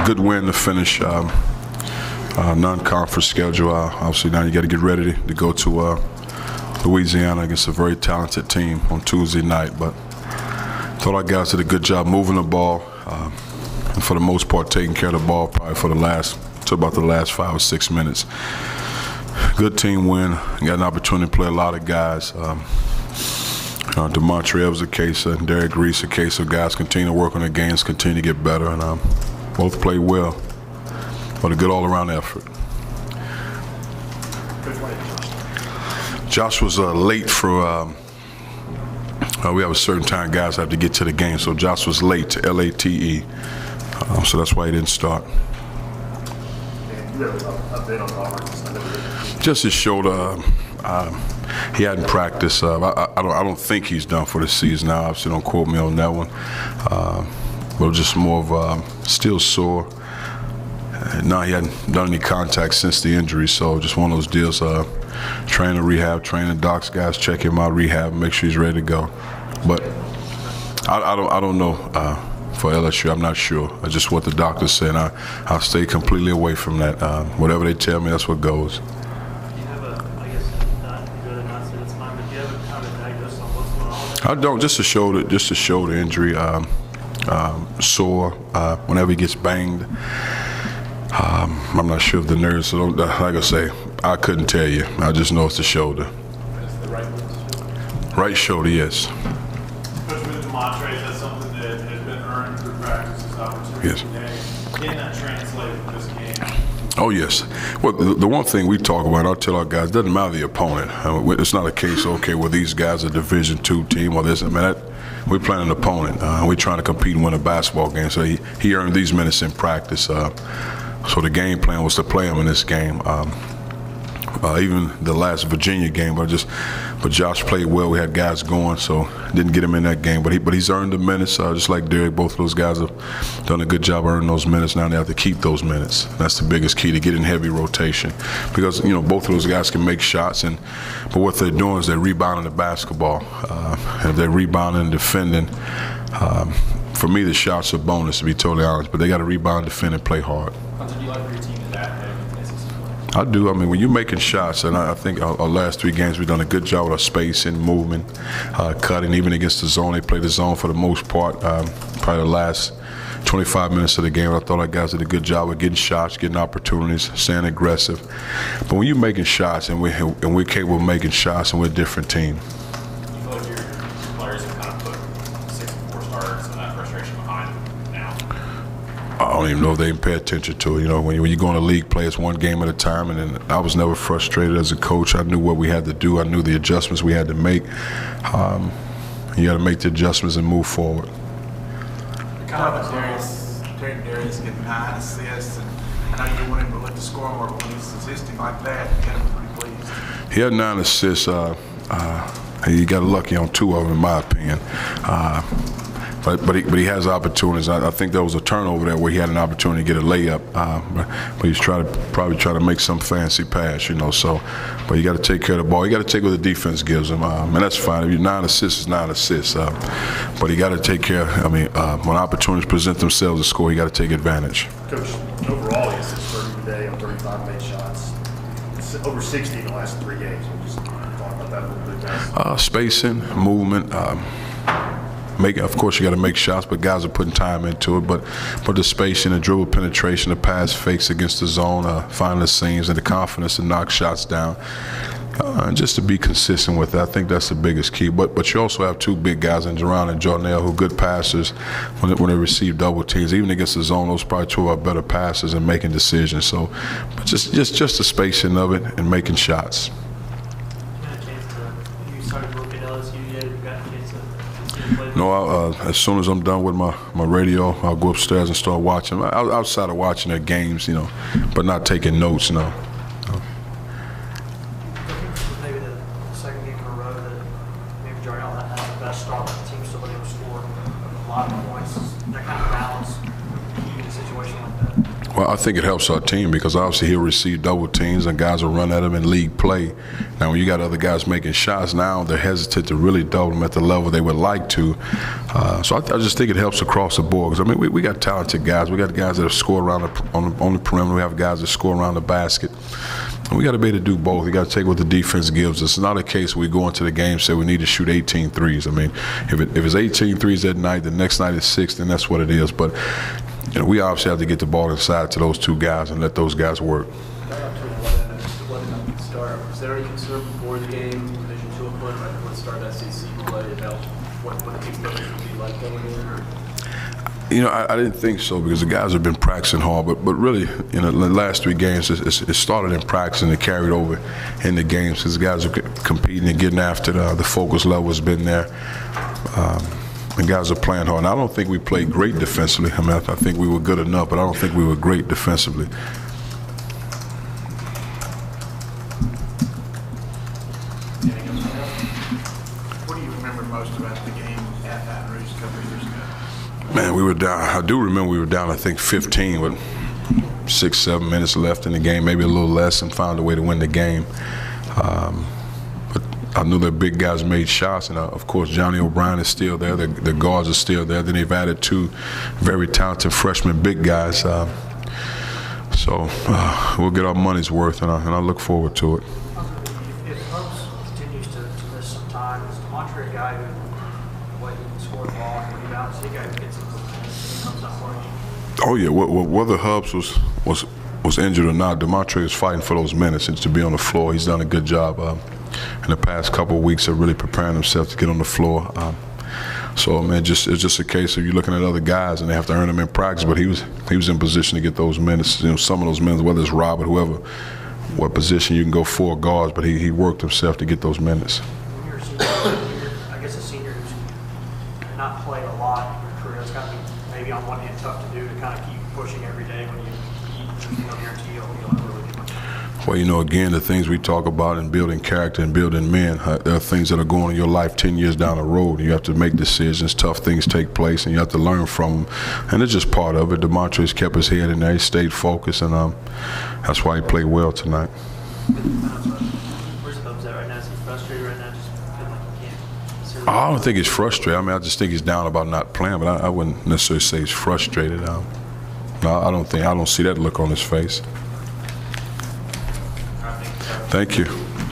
good win to finish non-conference schedule. Obviously now you got to get ready to go to Louisiana against a very talented team on Tuesday night. But I thought our guys did a good job moving the ball, and for the most part taking care of the ball probably for about the last 5 or 6 minutes. Good team win. Got an opportunity to play a lot of guys. DeMontre was a case, and Derek Reese a case of guys continue to work on their games, continue to get better, and both played well. But a good all-around effort. Josh was late for, we have a certain time guys have to get to the game, so Josh was late, L-A-T-E, so that's why he didn't start. Just his shoulder, he hadn't practiced. I don't think he's done for the season now. Obviously, don't quote me on that one. But just more of still sore. No, he hadn't done any contact since the injury, so just one of those deals. Train to rehab, train the docs, guys check him out, rehab, make sure he's ready to go. But I don't know for LSU. I'm not sure. That's just what the doctor said. I'll stay completely away from that. Whatever they tell me, that's what goes. I don't. Just a shoulder injury. Sore whenever he gets banged. I'm not sure if the nerves. So like I say, I couldn't tell you. I just know it's the shoulder. It's the right Right shoulder, yes. Coach, with DeMontre, is that something that has been earned through practices, opportunity today? Can that translate in this game? Oh, yes. Well, the one thing we talk about, I'll tell our guys, doesn't matter the opponent. It's not a case, okay, well, these guys are a Division II team or this. I mean, we're playing an opponent. We're trying to compete and win a basketball game. So he earned these minutes in practice. So the game plan was to play him in this game. Even the last Virginia game, but Josh played well. We had guys going, so didn't get him in that game. But he's earned the minutes, just like Derek. Both of those guys have done a good job earning those minutes. Now they have to keep those minutes. That's the biggest key, to get in heavy rotation, because both of those guys can make shots, but what they're doing is they're rebounding the basketball, and if they're rebounding and defending. For me, the shots are bonus, to be totally honest, but they got to rebound, defend, and play hard. Cuonzo, do you like for your team to that I do. I mean, when you're making shots, and I think our last 3 games we've done a good job with our spacing, movement, cutting. Even against the zone, they played the zone for the most part. Probably the last 25 minutes of the game, I thought our guys did a good job of getting shots, getting opportunities, staying aggressive. But when you're making shots, and we're capable of making shots, and we're a different team. You feel like your players have kind of put 6 and 4 starters, some of that frustration behind them now? I don't even know if they even pay attention to it. When you go in the league, play it's one game at a time, and then I was never frustrated as a coach. I knew what we had to do. I knew the adjustments we had to make. You got to make the adjustments and move forward. Darius getting 9 assists, and I know you want him to lift the scoring work when he's statistic like that. You got him pretty pleased. He had 9 assists. He got lucky on 2 of them, in my opinion. But he has opportunities. I think there was a turnover there where he had an opportunity to get a layup, but he's probably trying to make some fancy pass, So, but you got to take care of the ball. You got to take what the defense gives him, and that's fine. If you're 9 assists, it's 9 assists. But you got to take care. When opportunities present themselves to score, you got to take advantage. Coach, overall, he assists 30 today on 35 made shots. It's over 60 in the last 3 games. We'll just talk about that a little bit, guys. Spacing, movement. Of course, you got to make shots, but guys are putting time into it. But the spacing, the dribble penetration, the pass fakes against the zone, finding the seams, and the confidence to knock shots down. Just to be consistent with that, I think that's the biggest key. But you also have 2 big guys in Jerron and Jarnell who are good passers when they receive double teams. Even against the zone, those are probably 2 of our better passers and making decisions. So, but just the spacing of it and making shots. No, as soon as I'm done with my radio, I'll go upstairs and start watching. Outside of watching their games, but not taking notes, no. Maybe the second game in a row that maybe Jarnell had the best start on the team, so they were scoring a lot of points. That kind of balance. in a situation like that? Well, I think it helps our team because obviously he'll receive double teams and guys will run at him in league play. Now, when you got other guys making shots, now they're hesitant to really double them at the level they would like to. So I just think it helps across the board. Because, I mean, we got talented guys. We got guys that score around on the perimeter. We have guys that score around the basket. And we got to be able to do both. We got to take what the defense gives us. It's not a case where we go into the game and say we need to shoot 18 threes. I mean, if it's 18 threes that night, the next night is 6, then that's what it is. But you know, we obviously have to get the ball inside to those two guys and let those guys work. Was there any concern before the game, Division II opponent, right before the start of SEC play, about what the capabilities would be like going in? Or? You know, I didn't think so because the guys have been practicing hard. But really, you know, the last 3 games, it started in practice and it carried over in the games because the guys are competing and getting after the focus level has been there. And guys are playing hard. And I don't think we played great defensively. I mean, I think we were good enough, but I don't think we were great defensively. What do you remember most about the game at Baton Rouge a couple of years ago? Man, we were down. I do remember we were down, I think, 15 with 6, 7 minutes left in the game, maybe a little less, and found a way to win the game. But I knew the big guys made shots, and of course, Johnny O'Brien is still there. The guards are still there. Then they've added 2 very talented freshman big guys. So we'll get our money's worth, and I look forward to it. If Hubs continues to miss some time, is Demontre a guy who he can score the ball and rebounds? Is he a guy who gets into the comes up for you? Oh yeah, whether Hubs was injured or not, Demontre is fighting for those minutes and to be on the floor. He's done a good job in the past couple of weeks of really preparing himself to get on the floor. So man, it's just a case of you looking at other guys and they have to earn them in practice. But he was in position to get those minutes. You know, some of those minutes, whether it's Robert, whoever, what position you can go 4 guards, but he worked himself to get those minutes. When you're a senior, I guess a senior who's not played a lot in your career, it's got to be maybe on one hand tough to do to kind of keep pushing every day when you don't guarantee you'll ever really do much. Well, you know, again, the things we talk about in building character and building men, there are things that are going on in your life 10 years down the road. You have to make decisions, tough things take place, and you have to learn from them. And it's just part of it. Demontre's kept his head in there. He stayed focused, and that's why he played well tonight. Where's Hubs at right now? Is he frustrated right now? Just feeling like he can't? I don't think he's frustrated. I mean, I just think he's down about not playing, but I wouldn't necessarily say he's frustrated. No, I don't see that look on his face. Thank you.